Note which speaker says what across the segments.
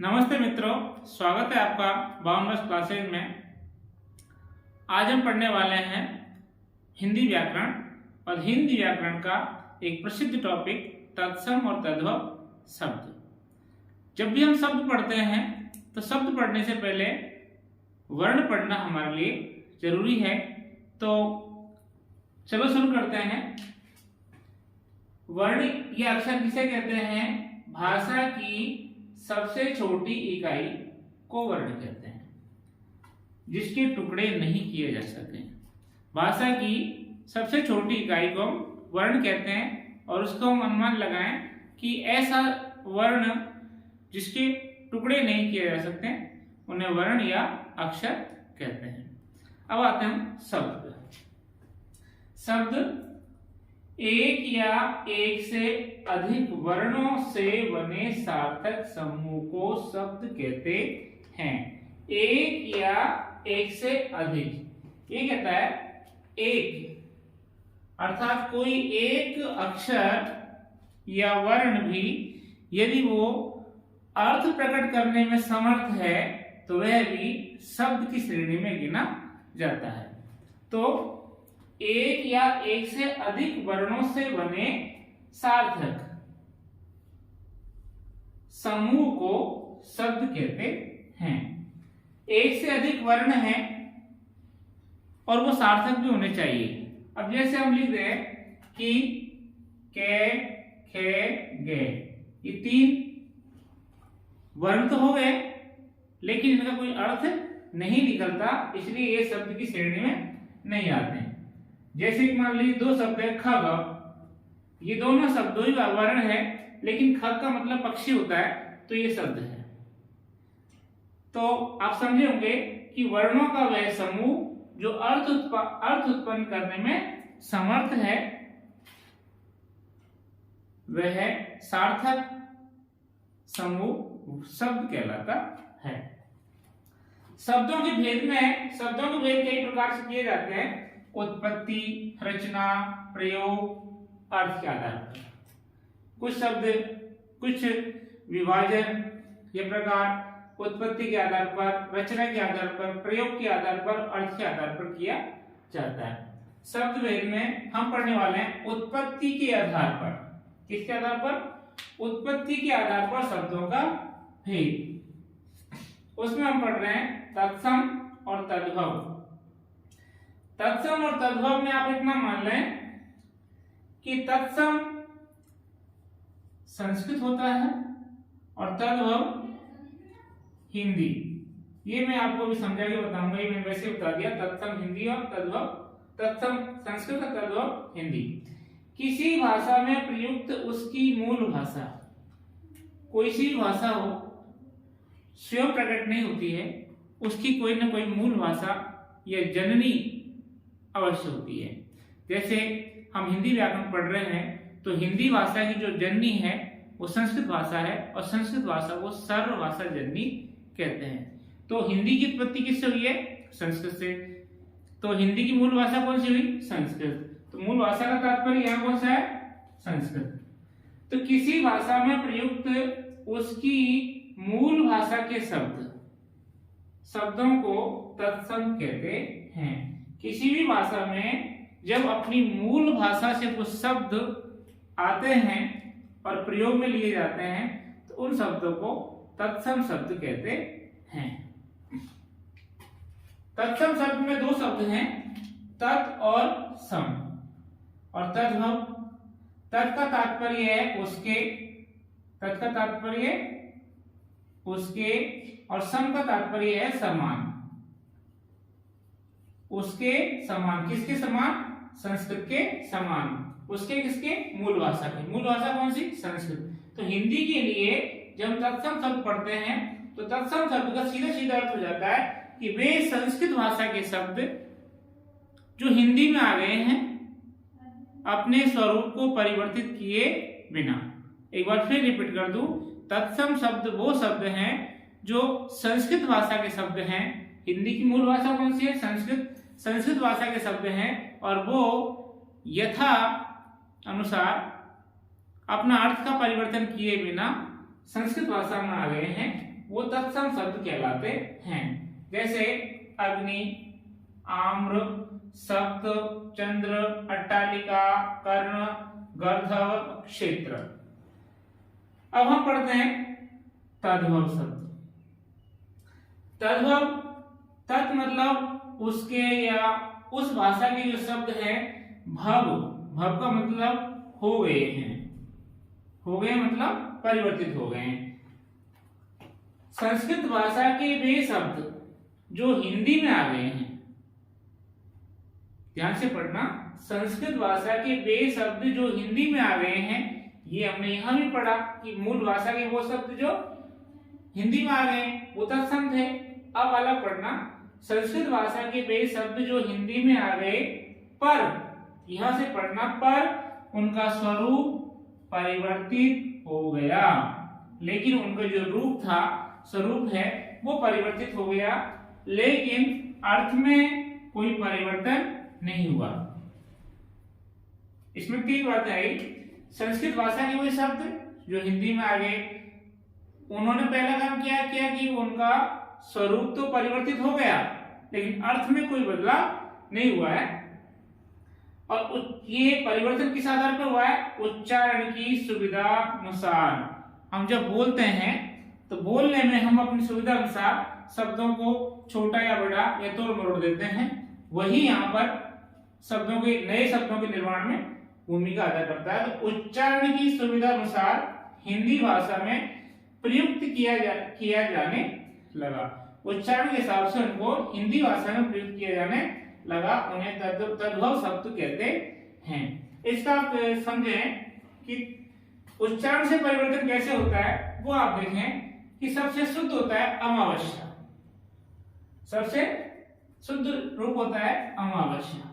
Speaker 1: नमस्ते मित्रों, स्वागत है आपका बाउंडर्स क्लासेज में। आज हम पढ़ने वाले हैं हिंदी व्याकरण और हिंदी व्याकरण का एक प्रसिद्ध टॉपिक तत्सम और तद्भव शब्द। जब भी हम शब्द पढ़ते हैं तो शब्द पढ़ने से पहले वर्ण पढ़ना हमारे लिए जरूरी है। तो चलो शुरू करते हैं। वर्ण या अक्षर किसे कहते हैं? भाषा की सबसे छोटी इकाई को वर्ण कहते हैं, जिसके टुकड़े नहीं किए जा सकते। भाषा की सबसे छोटी इकाई को वर्ण कहते हैं और उसको हम अनुमान लगाएं कि ऐसा वर्ण जिसके टुकड़े नहीं किए जा सकते उन्हें वर्ण या अक्षर कहते हैं। अब आते हैं शब्द। शब्द एक या एक से अधिक वर्णों से बने सार्थक समूह को शब्द कहते हैं। एक या एक से अधिक, ये कहता है एक, अर्थात कोई एक अक्षर या वर्ण भी यदि वो अर्थ प्रकट करने में समर्थ है तो वह भी शब्द की श्रेणी में गिना जाता है। तो एक या एक से अधिक वर्णों से बने सार्थक समूह को शब्द कहते हैं। एक से अधिक वर्ण हैं और वो सार्थक भी होने चाहिए। अब जैसे हम लिख दें कि के, खे, गे, ये तीन वर्ण तो हो गए लेकिन इनका कोई अर्थ नहीं निकलता, इसलिए ये शब्द की श्रेणी में नहीं आते। जैसे कि मान लीजिए दो शब्द है ख ग, ये दोनों शब्द दो ही वर्ण है लेकिन ख का मतलब पक्षी होता है, तो ये शब्द है। तो आप समझे होंगे कि वर्णों का वह समूह जो अर्थ उत्पन्न करने में समर्थ है वह सार्थक समूह शब्द कहलाता है। शब्दों के भेद कई प्रकार से किए जाते हैं। उत्पत्ति, रचना, प्रयोग, अर्थ के आधार पर। कुछ शब्द कुछ विभाजन ये प्रकार उत्पत्ति के आधार पर, रचना के आधार पर, प्रयोग के आधार पर, अर्थ के आधार पर किया जाता है। शब्द भेद में हम पढ़ने वाले हैं उत्पत्ति के आधार पर। किसके आधार पर? उत्पत्ति के आधार पर शब्दों का भेद। उसमें हम पढ़ रहे हैं तत्सम और तद्भव। तत्सम और तद्भव में आप इतना मान लें कि तत्सम संस्कृत होता है और तद्भव हिंदी। ये मैं आपको भी समझा के बताऊंगा, ये मैंने वैसे बता दिया। तत्सम हिंदी और तद्भव, तत्सम संस्कृत और तद्भव हिंदी। किसी भाषा में प्रयुक्त उसकी मूल भाषा, कोई सी भाषा हो स्वयं प्रकट नहीं होती है, उसकी कोई ना कोई मूल भाषा या जननी अवश्य होती है। जैसे हम हिंदी व्याकरण पढ़ रहे हैं तो हिंदी भाषा की जो जननी है वो संस्कृत भाषा है और संस्कृत भाषा को सर्व भाषा जननी कहते हैं। तो हिंदी की उत्पत्ति किससे हुई है? संस्कृत से। तो हिंदी की मूल भाषा कौन सी हुई? संस्कृत। तो मूल भाषा का तात्पर्य यहाँ कौन सा है? संस्कृत। तो किसी भाषा में प्रयुक्त उसकी मूल भाषा के शब्दों को तत्सम कहते हैं। किसी भी भाषा में जब अपनी मूल भाषा से कुछ शब्द आते हैं और प्रयोग में लिए जाते हैं तो उन शब्दों को तत्सम शब्द कहते हैं। तत्सम शब्द में दो शब्द हैं, तत् और सम। और तद्भव, तत् का तात्पर्य है उसके, तत् का तात्पर्य उसके, और सम का तात्पर्य है समान, उसके समान। किसके समान? संस्कृत के समान। उसके किसके? मूल भाषा के। मूल भाषा कौन सी? संस्कृत। तो हिंदी के लिए जब तत्सम शब्द पढ़ते हैं तो तत्सम शब्द का सीधा सीधा अर्थ हो जाता है कि वे संस्कृत भाषा के शब्द जो हिंदी में आ गए हैं अपने स्वरूप को परिवर्तित किए बिना। एक बार फिर रिपीट कर दूं, तत्सम शब्द वो शब्द हैं जो संस्कृत भाषा के शब्द हैं। हिंदी की मूल भाषा कौन सी है? संस्कृत। संस्कृत भाषा के शब्द हैं और वो यथा अनुसार अपना अर्थ का परिवर्तन किए बिना संस्कृत भाषा में आ गए हैं वो तत्सम शब्द कहलाते हैं। जैसे अग्नि, आम्र, सप्त, चंद्र, अट्टालिका, कर्ण, गर्धव, क्षेत्र। अब हम पढ़ते हैं तद्भव शब्द। तद्भव, तत् मतलब उसके या उस भाषा के जो शब्द है, भव, भव का मतलब हो गए हैं, हो गए मतलब परिवर्तित हो गए हैं। संस्कृत भाषा के वे शब्द जो हिंदी में आ गए हैं, ध्यान से पढ़ना, संस्कृत भाषा के वे शब्द जो हिंदी में आ गए हैं, ये हमने यहां भी पढ़ा कि मूल भाषा के वो शब्द जो हिंदी में आ गए वो तत्सम थे। अब अलग पढ़ना, संस्कृत भाषा के वे शब्द जो हिंदी में आ गए पर, यहां से पढ़ना, पर उनका स्वरूप परिवर्तित हो गया, लेकिन उनका जो रूप था, स्वरूप है, वो परिवर्तित हो गया, लेकिन अर्थ में कोई परिवर्तन नहीं हुआ। इसमें तीन बातें आई। संस्कृत भाषा के वही शब्द जो हिंदी में आ गए, उन्होंने पहला काम क्या किया कि उनका स्वरूप तो परिवर्तित हो गया, लेकिन अर्थ में कोई बदलाव नहीं हुआ है। और ये परिवर्तन किस आधार पर हुआ है? उच्चारण की सुविधा अनुसार। हम जब बोलते हैं तो बोलने में हम अपनी सुविधा अनुसार शब्दों को छोटा या बड़ा या तोड़ मरोड़ देते हैं, वही यहाँ पर शब्दों के, नए शब्दों के निर्माण में भूमिका अदा करता है। तो उच्चारण की सुविधा अनुसार हिंदी भाषा में प्रयुक्त किया जाने लगा। उच्चारण के हिसाब से उनको हिंदी भाषा में प्रयुक्त किया जाने लगा, उन्हें तद्भव शब्द कहते हैं। इसका आप समझें कि उच्चारण से परिवर्तन कैसे होता है, वो आप देखें कि सबसे शुद्ध होता है अमावस्या, सबसे शुद्ध रूप होता है अमावस्या।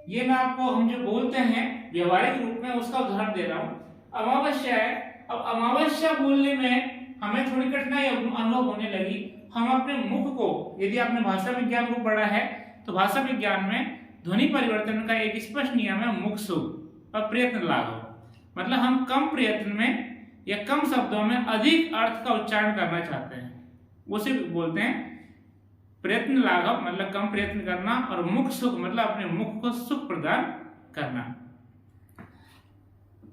Speaker 1: ये मैं आपको, हम जो बोलते हैं व्यवहारिक रूप में, उसका उदाहरण दे रहा हूं। अमावस्या है, अब अमावस्या बोलने में हमें थोड़ी कठिनाई अनुभव होने लगी। हम अपने मुख को, यदि आपने भाषा विज्ञान को पढ़ा है तो भाषा विज्ञान में ध्वनि परिवर्तन का एक स्पष्ट नियम है, मुख सुख और प्रयत्न लाघव। मतलब हम कम प्रयत्न में या कम शब्दों में अधिक अर्थ का उच्चारण करना चाहते हैं, उसे बोलते हैं प्रयत्न लाघव, मतलब कम प्रयत्न करना, और मुख सुख मतलब अपने मुख को सुख प्रदान करना।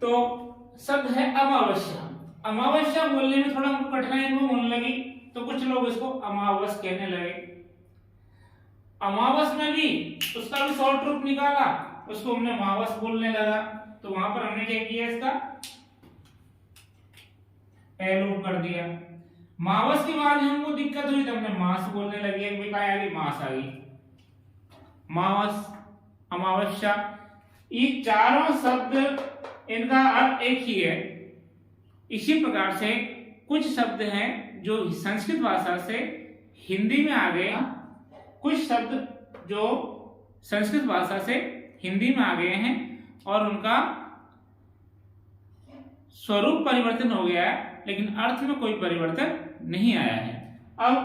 Speaker 1: तो शब्द है अमावस्या। अमावस्या बोलने में थोड़ा कठिनाई होने लगी, तो कुछ लोग इसको अमावस कहने लगे। अमावस में भी उसका भी शॉर्ट रूप निकाला, उसको हमने मावस बोलने लगा, तो वहां पर हमने क्या किया, इसका एलोप कर दिया। मावस के बाद हमको दिक्कत हुई तो हमने मास बोलने लगे, मास आ गई, मावस, अमावस्या, ये चारों शब्द इनका अर्थ एक ही है। इसी प्रकार से कुछ शब्द हैं जो संस्कृत भाषा से हिंदी में आ गए, कुछ शब्द जो संस्कृत भाषा से हिंदी में आ गए हैं और उनका स्वरूप परिवर्तन हो गया है, लेकिन अर्थ में कोई परिवर्तन नहीं आया है। अब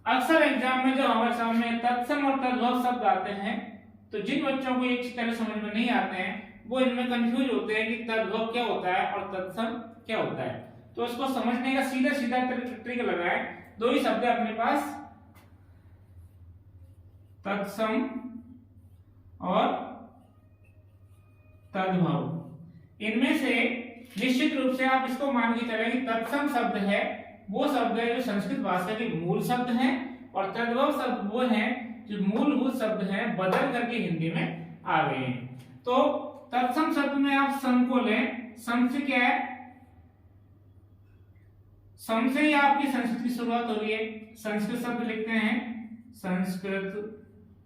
Speaker 1: अक्सर एग्जाम में जो हमारे सामने तत्सम और तद्भव शब्द आते हैं, तो जिन बच्चों को एक तरह समझ में नहीं आते हैं, वो इनमें कंफ्यूज होते हैं कि तद्भव क्या होता है और तत्सम क्या होता है। तो उसको समझने का सीधा सीधा ट्रिक लगाए। दो ही शब्द है अपने पास, तत्सम और तद्भव। इनमें से निश्चित रूप से आप इसको मान के चलें कि तत्सम शब्द है वो शब्द है जो संस्कृत भाषा के मूल शब्द हैं, और तद्भव शब्द वो हैं जो मूलभूत शब्द हैं बदल करके हिंदी में आ गए हैं। तो तत्सम शब्द में आप सम को लें। सम से क्या है? सम से ही आपकी संस्कृत की शुरुआत हो रही है। संस्कृत शब्द लिखते हैं संस्कृत,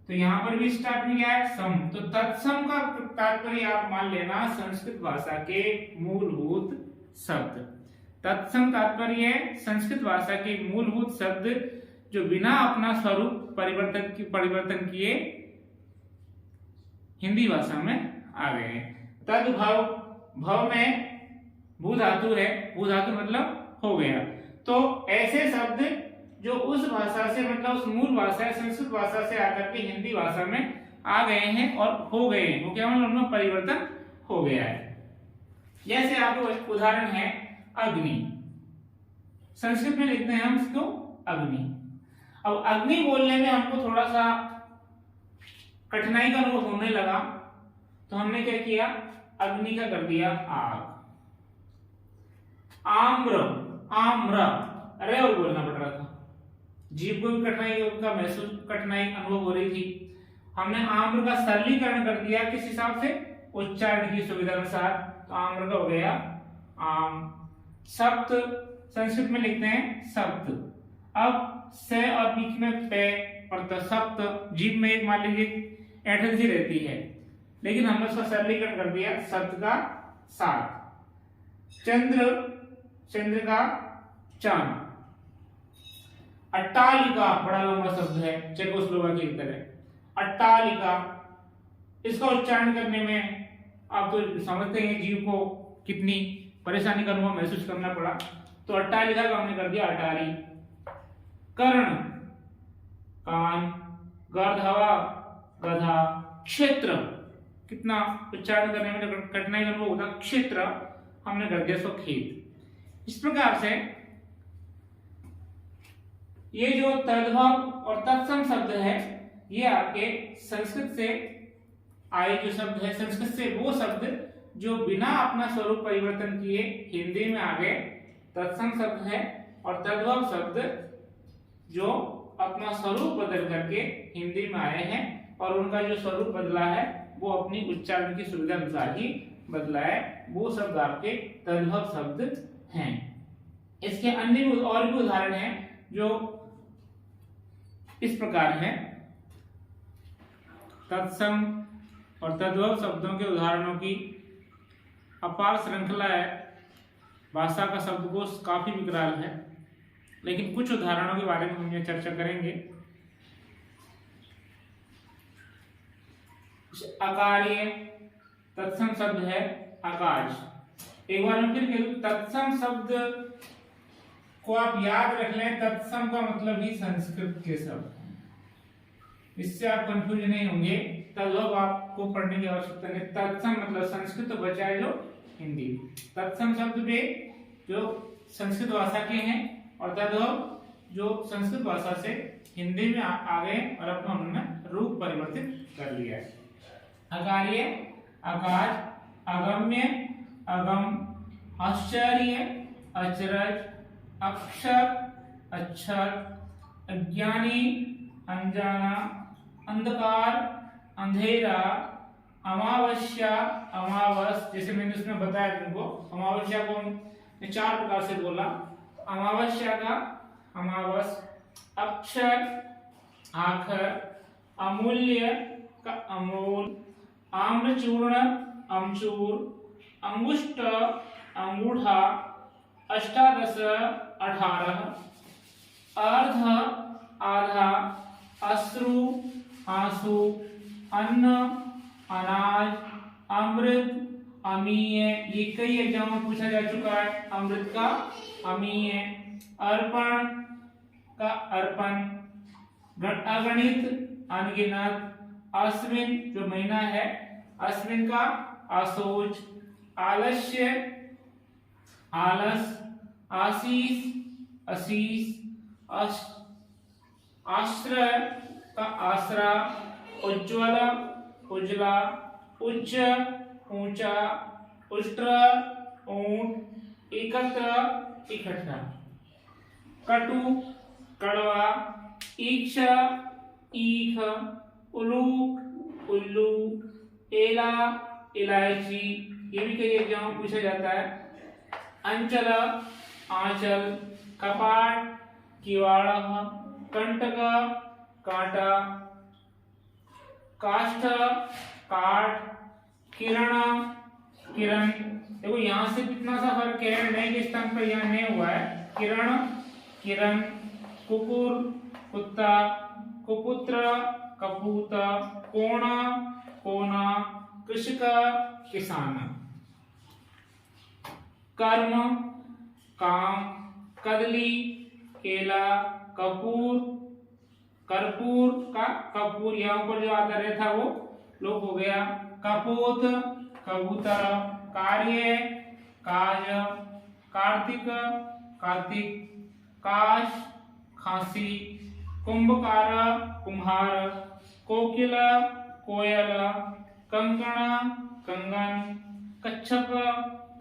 Speaker 1: तो यहां पर भी स्टार्ट में क्या है? सम। तो तत्सम का तात्पर्य आप मान लेना संस्कृत भाषा के मूलभूत शब्द। तत्सम तात्पर्य है संस्कृत भाषा के मूलभूत शब्द जो बिना अपना स्वरूप परिवर्तन किए हिंदी भाषा में आ गए हैं। तद्भव, भव में भू धातु है, भू धातु मतलब हो गया। तो ऐसे शब्द जो उस भाषा से मतलब उस मूल भाषा संस्कृत भाषा से आकर के हिंदी भाषा में आ गए हैं और हो गए हैं, वो क्या मतलब उनमें परिवर्तन हो गया है। जैसे आपको एक उदाहरण है अग्नि। संस्कृत में लिखते हैं हम इसको अग्नि। अब अग्नि बोलने में हमको थोड़ा सा कठिनाई का अनुभव होने लगा, तो हमने क्या किया, अग्नि का कर दिया आग। आम्र, आम्र, अरे और बोलना पड़ रहा था, जीभ को भी कठिनाई अनुभव हो रही थी। हमने आम्र का सरलीकरण कर दिया, किस हिसाब से, उच्चारण की सुविधा अनुसार। तो आम्र का हो गया आम। सप्त संस्कृत में लिखते हैं सप्त। अब से और बीच में पे और त, सप्त जीभ में एक मान लीजिए ऐठन सी रहती है, लेकिन हमने उसका सरलीकरण कर दिया, सप्त का सात। चंद्र, चंद्र का चांद। अट्टालिका बड़ा लंबा शब्द है, चेकोस्लोवाकिया की तरह। अट्टालिका, इसका उच्चारण करने में आप तो समझते हैं जीव को कितनी परेशानी का अनुभव महसूस करना पड़ा। तो अट्टालिका का हमने कर दिया अटारी। कर्ण, कान। गर्दहवा, गधा। क्षेत्र, कितना उच्चारण करने में कठिनाई का अनुभव होता, क्षेत्र हमने कर दिया सो खेत। इस प्रकार से ये जो तद्भव और तत्सम शब्द है, ये आपके संस्कृत से आए जो शब्द है, संस्कृत से वो शब्द जो बिना अपना स्वरूप परिवर्तन किए हिंदी में आ गए, तत्सम शब्द है। और तद्भव शब्द जो अपना स्वरूप बदल करके हिंदी में आए हैं, और उनका जो स्वरूप बदला है वो अपनी उच्चारण की सुविधा अनुसार ही बदला है, वो शब्द आपके तद्भव शब्द हैं। इसके अन्य और भी उदाहरण हैं जो इस प्रकार हैं। तत्सम और तद्भव शब्दों के उदाहरणों की अपार श्रृंखला है। भाषा का शब्दकोश काफी विकराल है, लेकिन कुछ उदाहरणों के बारे में हम ये चर्चा करेंगे। अकार्य तत्सम शब्द है आकाश। एक बार हम फिर कह दूं, तत्सम शब्द को आप याद रख लें, तत्सम का मतलब ही संस्कृत के शब्द, इससे आप कंफ्यूज नहीं होंगे। तद्भव आपको पढ़ने की आवश्यकता नहीं। तत्सम मतलब संस्कृत तो बचा है जो हिंदी। तत्सम शब्द पे जो संस्कृत भाषा के हैं, और तद्भव जो संस्कृत भाषा से हिंदी में आ गए और अपना उन्होंने रूप परिवर्तित कर लिया है। अकार्य आकाश, अगम्य अगम, आश्चर्य अचरज, अक्षर अक्षर, अज्ञानी अनजाना, अंधकार अंधेरा, अमावस्या अमावस। जैसे मैंने उसमें बताया तुमको, अमावस्या को मैं 4 प्रकार से बोला। अमावस्या का अमावस, अक्षर आखर, अमूल्य का अमूल, आम्रचूर्ण अमचूर, अंगुष्ठ अंगूठा, अष्टादश 18, अर्ध आधा, अश्रु आंसू, अन्न अनाज, अमृत अमीय। ये कई एग्जाम में पूछा जा चुका है, अमृत का अमीय। अर्पण का अर्पण, अगणित अनगिनत, अश्विन जो महीना है, अश्विन का आशोच, आलस्य आलस, आशीष आशीष, आश्रय का आसरा, उज्ज्वल उजला, उच्च ऊंचा, उष्ट्र ऊंट, एकत्र इकट्ठा, कटु कड़वा, ईक्षा ईख, उलूक उल्लू, एला इलायची। ये भी कई एग्जाम में पूछा जाता है। अंचल आंचल, कपाट किवाड़, कंटक कांटा, काष्ठ काठ, किरण किरण। देखो यहां से कितना सा फर्क है, नए के स्थान पर यहाँ नहीं हुआ है। किरण किरण, कुकुर कुत्ता, कुपुत्र कपूत, कोण कोना, कृषक किसान। कर्म काम, कदली केला, कपूर कर्पूर का कपूर, यहाँ पर जो आता रहता वो लोप हो गया। कपूत कबूतर, कार्य काज, कार्तिक कार्तिक, काश खांसी, कुंभकार कुम्हार, कोकिल कोयल, कंकण कंगन, कच्छप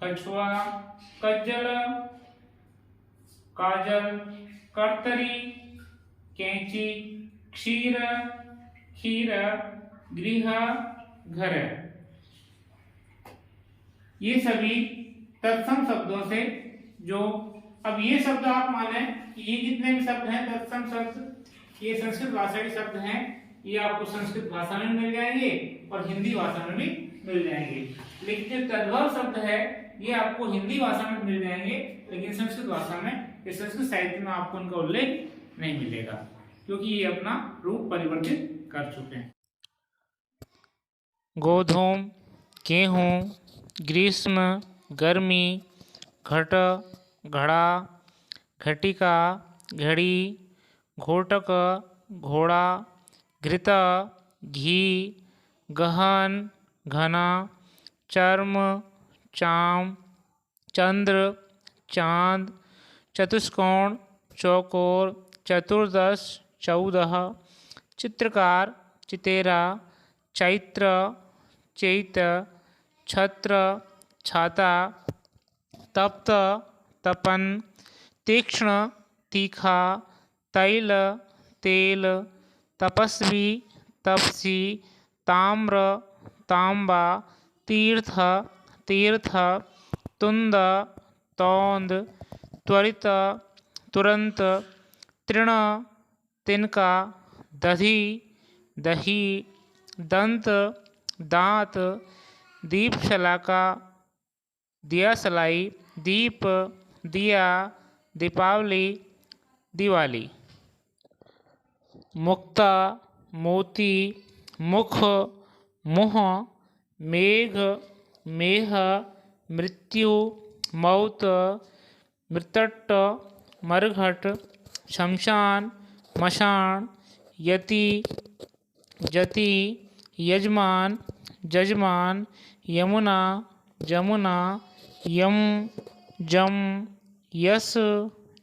Speaker 1: कछुआ, कज्जल काजल, कर्तरी कैंची, क्षीर खीर, गृह घर। ये सभी तत्सम शब्दों से जो अब ये शब्द आप माने कि ये जितने भी शब्द हैं तत्सम शब्द ये संस्कृत भाषा के शब्द हैं, ये आपको संस्कृत भाषा में मिल जाएंगे और हिंदी भाषा में भी मिल जाएंगे। लेकिन जो तद्भव शब्द है ये आपको हिंदी भाषा में मिल जाएंगे, लेकिन संस्कृत भाषा में या संस्कृत साहित्य में आपको उनका उल्लेख नहीं मिलेगा, क्योंकि ये अपना रूप परिवर्तित कर चुके हैं।
Speaker 2: गोधूम, गेहूँ, ग्रीष्म, गर्मी, घट, घड़ा, घटिका, घड़ी, घोटक, घोड़ा, घृत, घी, गहन, घना, चर्म, चाम, चंद्र, चांद, चतुष्कोण, चौकोर, चतुर्दश, 14, चित्रकार, चितेरा, चैत्र, चैत, छत्र, छाता, तप्त, तपन, तीक्ष्ण, तीखा, तैल, तेल, तपस्वी, तपसी, ताम्र, तांबा, तीर्थ, तीर्थ, तुंद, तौंद, त्वरित, तुरंत, तृण, तिनका, दधी, दही, दंत, दांत, दीपशलाका, दियासलाई, दीप, दिया, दीपावली, दिवाली। मुक्ता, मोती, मुख, मुह, मेघ, मेह, मृत्यु, मौत, मृतट, मरघट, शमशान, मशान, यति, जति, यजमान, जजमान, यमुना, जमुना, यम, जम, यस,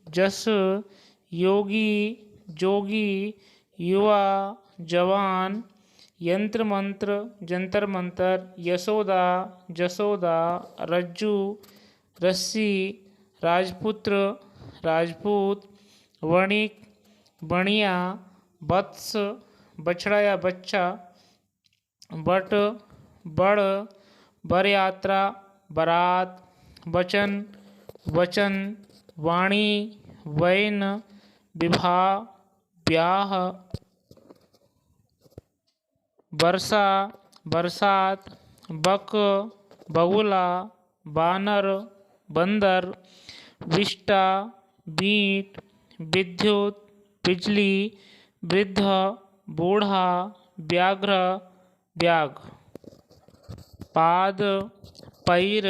Speaker 2: जस, योगी, जोगी, युवा, जवान, यंत्र मंत्र, जंतर मंतर, यशोदा, जसोदा, रज्जू, रस्सी, राजपुत्र, राजपूत, वणिक, बणिया, वत्स, बछड़ा या बच्चा, बट, बड़, बर यात्रा, बारात, वचन, वचन, वाणी, वैन, विवाह, ब्याह, वर्षा, बरसात, बक, बगुला, बानर, बंदर, विष्टा, बीट, विद्युत, बिजली, वृद्ध, बूढ़ा, व्याघ्र, व्याघ। पाद, पैर।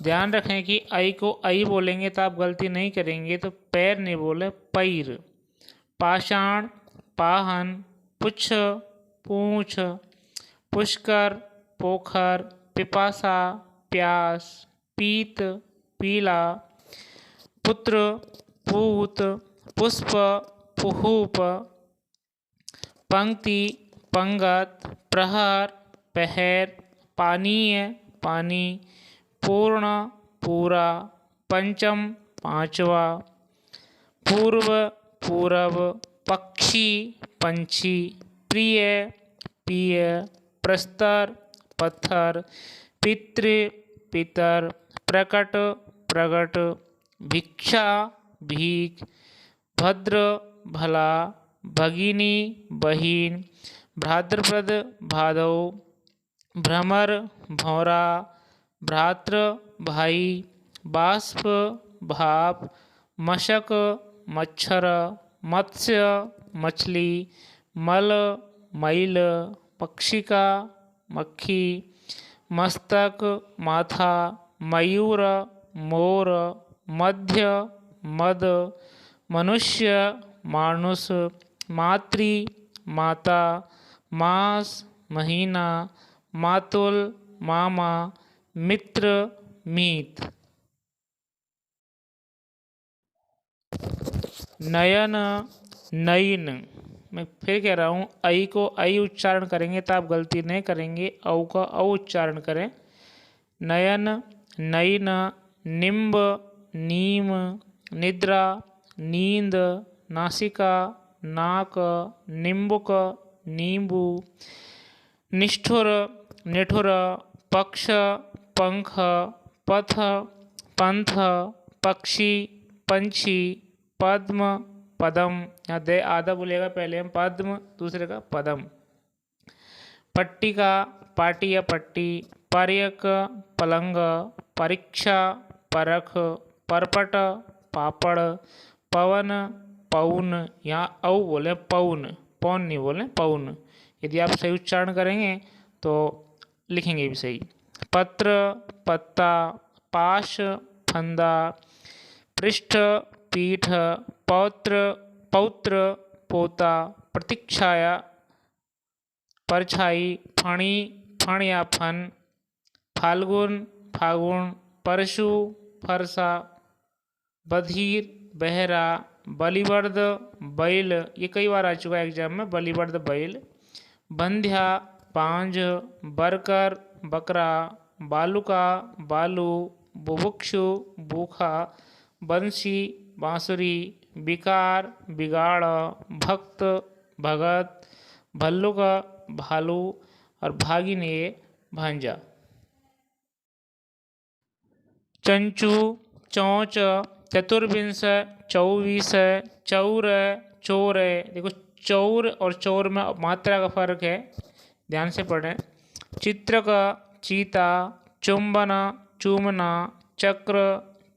Speaker 2: ध्यान रखें कि आई को आई बोलेंगे तो आप गलती नहीं करेंगे, तो पैर नहीं बोले, पैर। पाषाण, पाहन, पुच्छ, पूंछ, पुष्कर, पोखर, पिपासा, प्यास, पीत, पीला, पुत्र, पूत, पुष्प, पुहूप, पंक्ति, पंगत, प्रहर, पहर, पानीय, पानी, पूर्ण, पूरा, पंचम, पांचवा, पूर्व, पूरब, पक्षी, पंछी, प्रिय, पिय, प्रस्तर, पत्थर, पितृ, पितर, प्रकट, प्रगट, भिक्षा, भीख, भद्र, भला, भगिनी, बहीन, भाद्रपद, भादव, भ्रमर, भौरा, भ्रातृ, भाई, बाष्प, भाप, मशक, मच्छर, मत्स्य, मछली, मल, मैल, पक्षिका, मक्खी, मस्तक, माथा, मयूर, मोर, मध्य, मद, मनुष्य, मानुष, मातृ, माता, मास, महीना, मातुल, मामा, मित्र, मीत। नयन, नयन। मैं फिर कह रहा हूँ, आई को आई उच्चारण करेंगे तो आप गलती नहीं करेंगे, औ का औ उच्चारण करें। नयन, नयन, निम्ब, नीम, निद्रा, नींद, नासिका, नाक, निम्बुक, नींबू, निष्ठुर, निठुर, पक्ष, पंख, पथ, पंथ, पक्षी, पंछी, पद्म, पदम। यहाँ दे आधा बोलेगा, पहले हम पद्म, दूसरे का पदम। पट्टिका, पाटी या पट्टी, पर्यक, पलंग, परीक्षा, परख, परपट, पापड़, पवन, पौन। यहाँ औ बोले पौन, पौन नहीं बोले पौन। यदि आप सही उच्चारण करेंगे तो लिखेंगे भी सही। पत्र, पत्ता, पाश, फंदा, पृष्ठ, पीठ, पौत्र, पौत्र, पोता, प्रतीक्षाया, परछाई, फणी, फण या फन, फाल्गुन, फागुन, परशु, फरसा, बधिर, बहरा, बलिवर्द, बैल। ये कई बार आ चुका है एग्जाम में, बलिवर्द बैल। बंध्या, बांझ, बरकर, बकरा, बालुका, बालू, बुभुक्षु, बूखा, बंसी, बांसुरी, विकार, बिगाड़, भक्त, भगत, भल्लुक, भालू और भागिने, भांजा। चंचू, चौंच, चतुर्विंश, 24, चौर, चोर। देखो चौर और चौर में मात्रा का फर्क है, ध्यान से पढ़ें। चित्रक, चीता, चुंबन, चूमना, चक्र,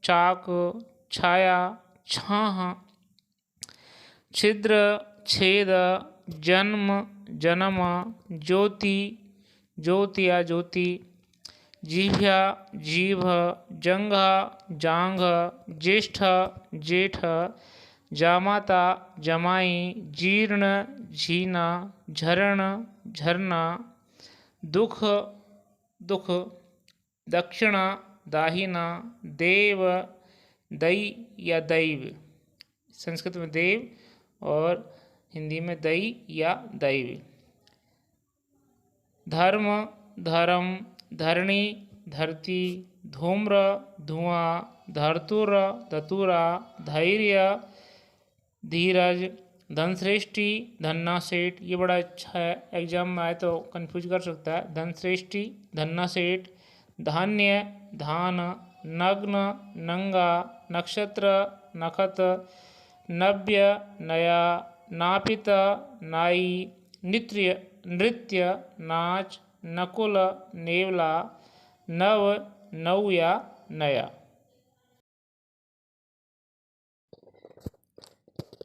Speaker 2: चाक, छाया, छाह, छिद्र, छेद, जन्म, जन्म, ज्योति, ज्योति या ज्योति, जिह्वा, जीभ, जंघा, जांघ, ज्येष्ठ, जेठ, जामाता, जमाई, जीर्ण, झीना, झरण, झरना, दुख, दुख, दक्षिणा, दाहिना, देव, दई या दैव। संस्कृत में देव और हिंदी में दई या दैव। धर्म, धर्म, धरणी, धरती, धूम्र, धुआं, धरतुर, धतुरा, धैर्य, धीरज, धनश्रेष्ठी, धन्ना सेठ। ये बड़ा अच्छा है, एग्जाम में आए तो कंफ्यूज कर सकता है। धनश्रेष्ठी, धन्ना सेठ। धान्य, धान, नग्न, नंगा, नक्षत्र, नखत, नव्य, नया, नापित, नाई, नृत्य, नृत्य, नाच, नकुल, नेवला, नव, नौ या नया।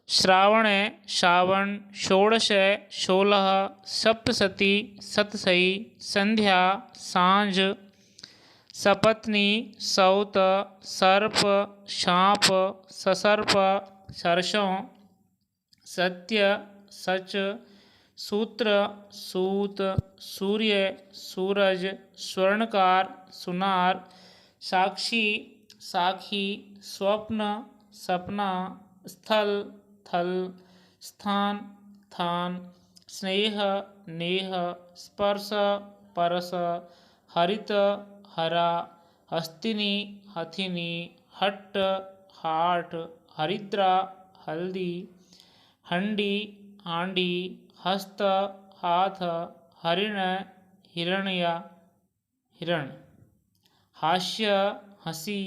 Speaker 2: श्रावण है, श्रावण, षोड़श है, 16, सप्तशती, सतसई, संध्या, सांझ, सपत्नी, सौत, सर्प, शाप, ससर्प, सरसों, सत्य, सच, सूत्र, सूत, सूर्य, सूरज, स्वर्णकार, सुनार, साक्षी, साखी, स्वप्न, सपना, स्थल, थल, स्थान, थान, स्नेह, नेह, स्पर्श, परस, हरित, हरा, हस्तिनी, हथिनी, हट्ट, हाट, हरिद्रा, हल्दी, हंडी, हांडी, हस्त, हाथ, हरिण, हिरण्य, हिरण, हास्य, हंसी,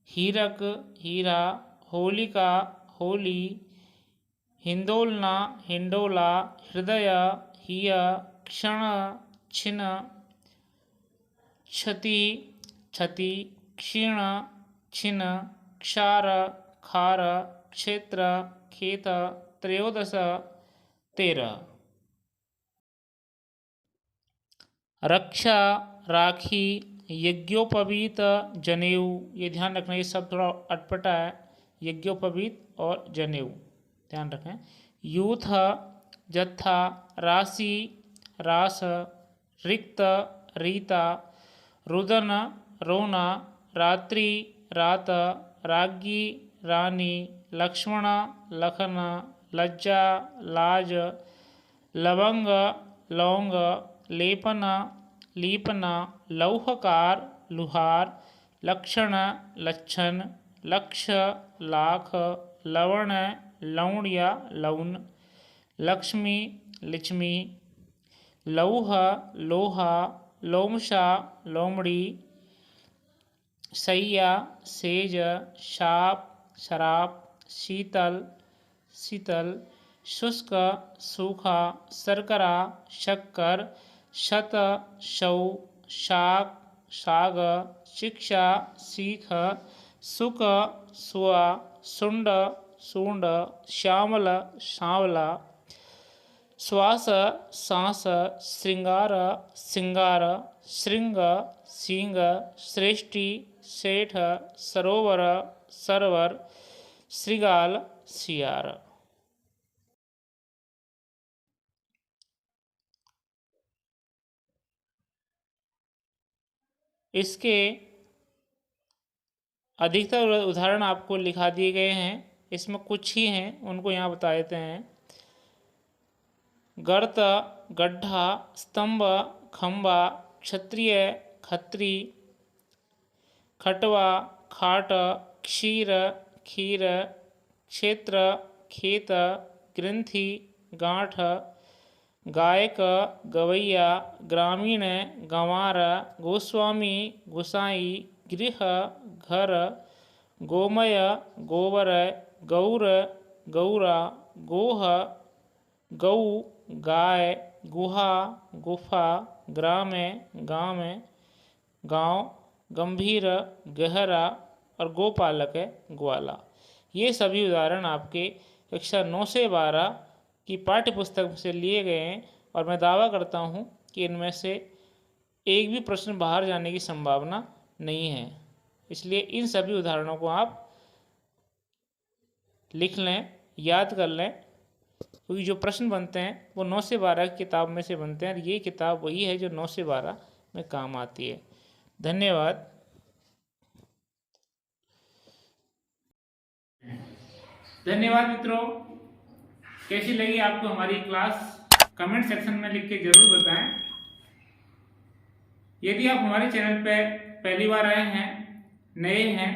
Speaker 2: हीरक, हीरा, होलिका, होली, हिंदोलना, हिंडोला, हृदय, हिय, क्षण, छिन, क्षति, क्षति, क्षीण, छिन, क्षार, खार, क्षेत्र, खेत, त्रयोदश, 13। रक्षा, राखी, यज्ञोपवीत, जनेऊ। ये ध्यान रखना, ये सब थोड़ा अटपटा है, यज्ञोपवीत और जनेऊ ध्यान रखें। यूथ, जत्था, राशि, रास, रिक्त, रीता, रुदन, रोना, रात्रि, रात, रागी, रानी, लक्ष्मण, लखन, लज्जा, लाज, लवंग, लौंग, लेपन, लीपना, लौहकार, लुहार, लक्षण, लक्षण, लक्ष्य, लाख, लवण, लौण या लौन, लक्ष्मी, लिच्छमी, लौह, लोहा, लोमशा, लोमड़ी, सैया, सेज, शाप, शराप, शीतल, शीतल, शुष्क, सूखा, शर्करा, शक्कर, शत, शौ, शाक, शाग, शिक्षा, सीख, सुक, सुआ, सुंड, सूंड, श्यामल, सांवला, श्वास, सांस, श्रृंगार, सिंगार, श्रृंग, सींग, श्रेष्ठी, सेठ, सरोवर, सरवर, श्रृगाल, सियार। इसके अधिकतर उदाहरण आपको लिखा दिए गए हैं, इसमें कुछ ही हैं, उनको यहाँ बता देते हैं। गर्त, गड्ढा, स्तंभ, खंबा, क्षत्रिय, खत्री, खटवा, खाट, क्षीर, खीर, क्षेत्र, खेत, ग्रंथि, गांठ, गायक, गवैया, ग्रामीण, गंवार, गोस्वामी, गोसाई, गृह, घर, गोमय, गोबर, गौर, गौरा, गोह, गौ, गाय, गुहा, गुफा, ग्राम, गांव, गांव, गंभीर, गहरा और गोपालक है ग्वाला। ये सभी उदाहरण आपके कक्षा 9 से 12 की पाठ्य पुस्तक से लिए गए हैं और मैं दावा करता हूँ कि इनमें से एक भी प्रश्न बाहर जाने की संभावना नहीं है। इसलिए इन सभी उदाहरणों को आप लिख लें, याद कर लें, क्योंकि जो प्रश्न बनते हैं वो 9 से 12 की किताब में से बनते हैं और ये किताब वही है जो 9 से 12 में काम आती है। धन्यवाद।
Speaker 1: धन्यवाद मित्रों। कैसी लगी आपको हमारी क्लास? कमेंट सेक्शन में लिख के जरूर बताएं। यदि आप हमारे चैनल पे पहली बार आए हैं, नए हैं,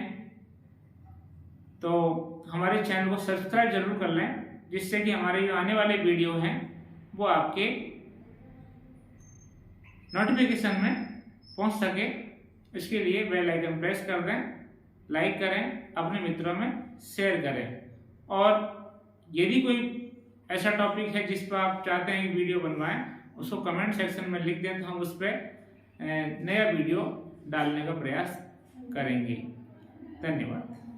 Speaker 1: तो हमारे चैनल को सब्सक्राइब जरूर कर लें, जिससे कि हमारे जो आने वाले वीडियो हैं वो आपके नोटिफिकेशन में पहुंच सके। इसके लिए बेल आइकन प्रेस कर दें, लाइक करें, अपने मित्रों में शेयर करें। और यदि कोई ऐसा टॉपिक है जिस पर आप चाहते हैं कि वीडियो बनवाएं, उसको कमेंट सेक्शन में लिख दें तो हम उस पर नया वीडियो डालने का प्रयास करेंगे। धन्यवाद।